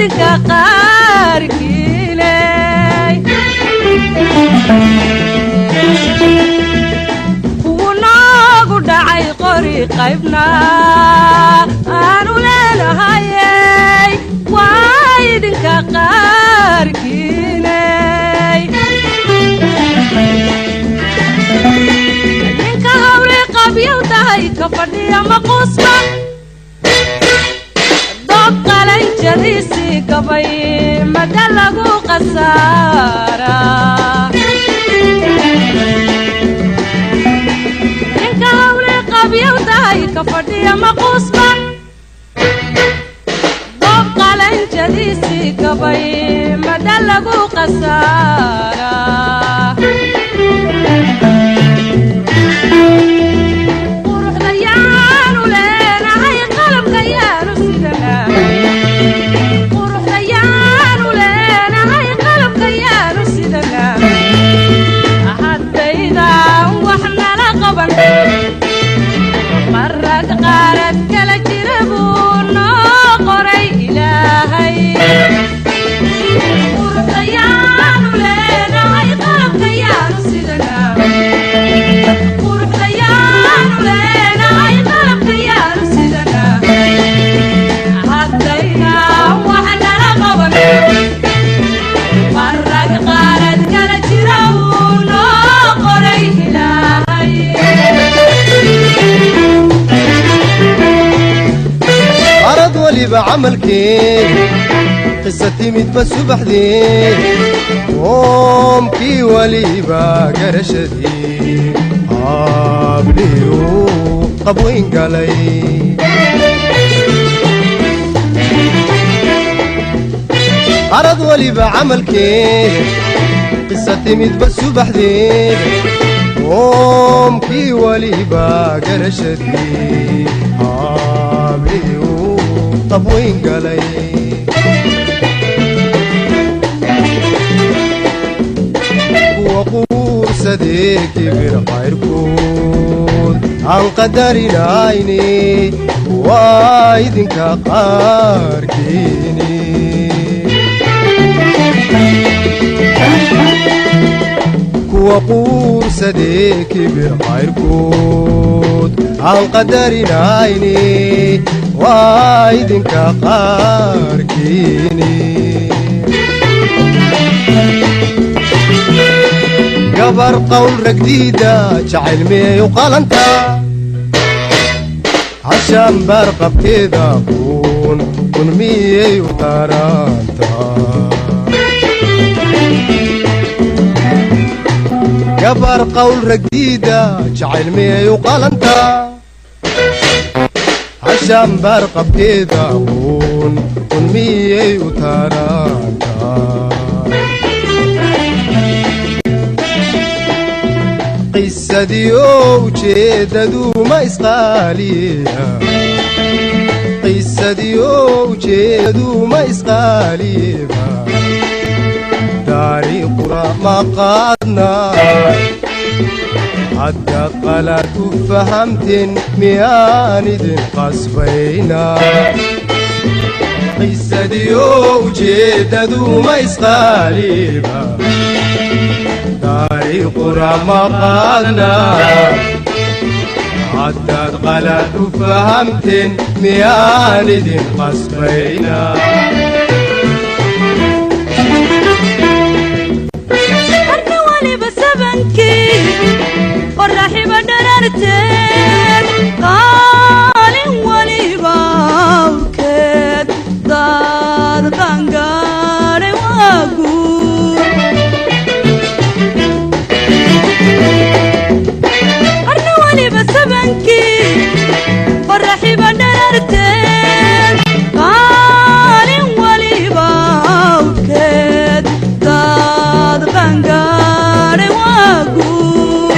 وايدك قاركيني وناقو دعي قري قيبنا أنو ليلة هاي وايدك قاركيني ninka hawle qabyow tahay ka fadhiya maqusba doob qalanjadiisi gabay mada lagu qasaara ninka hawle qabyow tahay ka fadhiya maqusba doob qalanjadiisi gabay mada lagu qasaara مرق قارد كلا جربونا قري إلهي ورقيان ولينا هاي قلب كيان سيدنا ورقيان ولينا هاي قلب كيان سيدنا حدينا وحنا لقبن مرق قارد كلا جربونا قري إلهي عرض ولي بعملكي قصتي متبسو بحدي قومكي ولي بقرشدي عابليو قبوين قالي عرض ولي بعملكي قصتي متبسو بحدي قومكي ولي بقرشدي عابليو طب وين قالي وقور صديقي برقع ركود عن قدري عيني وايدنك قاركيني وقور صديقي برقع ركود عن قدري عيني وايدنك قاركيني قبر قول جديدة جعل مي وقالنتا عشان برقب كذا كون مي وقارنتا قبر قول جديدة جعل مي وقالنتا عشان برقب كذا كون مي وترانتا قصة ديو جددو ما إسقاليها قصة ديو جددو ما إسقاليها داري قرى ما قادنا عدى قلت فهمتن مياند قصبينا قصة ديو جددو ما إسقاليها داري قرى ما قادنا عدد قلت فهمتن مياند قصبينا أرنوالي بسبنكي والرحيب دررتين قالي ولي باوكت ضاد قنقاري واقول أرنوالي بسبنكي والرحيب دررتين قالي ولي باوكت ضاد قنقاري واقول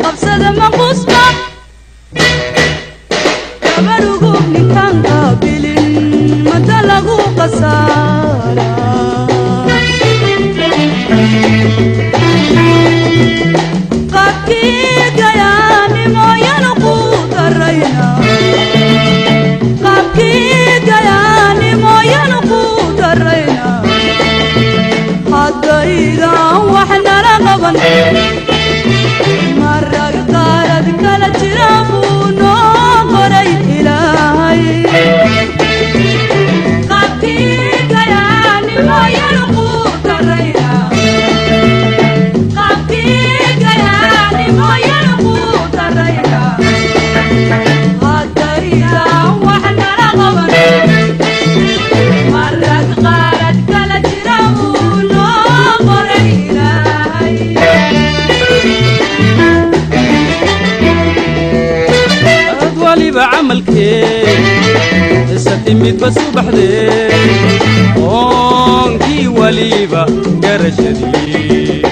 qabsada ma qusba gabarugu ninkaan qaabilin mada lagu qasaara qaabkii gayaanimo yanu ku darayna qaabkii gayaanimo yanu ku darayna haddaydan wax nala qaban marag qaarad kala jira buu noo qoray ilaahay qaabkii gayaanimo yanu ku darayna qaabkii gayaanimo yanu ku darayna haddaydan wax nala qaban marag qaarad kala jira buu noo qoray ilaahay waliba camalkee satimid basubaxdee oonkii waliba garashadii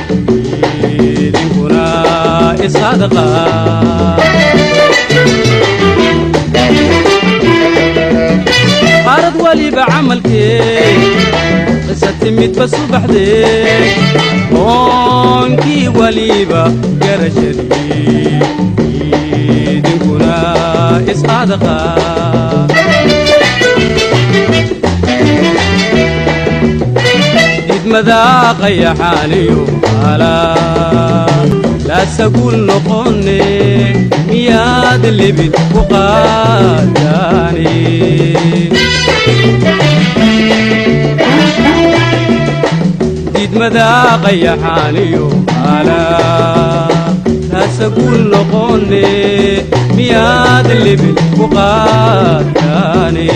idinkuna isadaqa qaarad waliba camalkee satimid basubaxdee oonkii waliba garashadii idinkuna isadaqa idmadaa qayaxaaniyo alaa laa saguul noqone miyaad libid ku qaadaane idmadaa qayaxaaniyo alaa laa saguul noqone miyaad libid ku qaadaane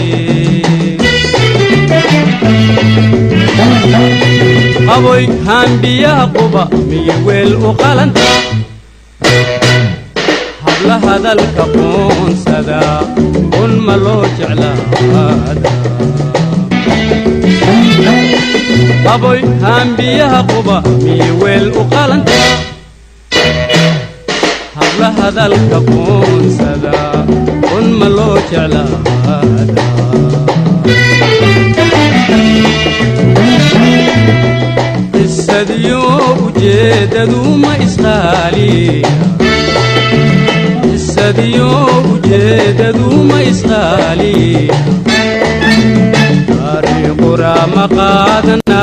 qaboy haanbiyaha quba miya weel u qalanta habla hadalka qoonsada un ma loo jeclaada qaboy haanbiyaha quba miya weel u qalanta habla hadalka qoonsada un ma loo jeclaada qisadiyo ujeedadu ma isqaaliya qisadiyo ujeedadu ma isqaaliya taariiqura ma qaadana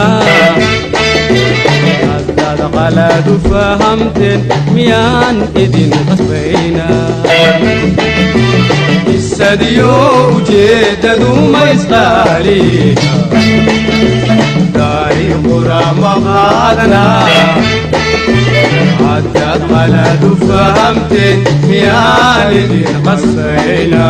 haddaad qalaadu fahamteen miyaan idin qasbayna qisadiyo ujeedadu ma isqaaliya taariiqura ma qaadana haddaad qalaadu fahamteen miyaan idin qasbayna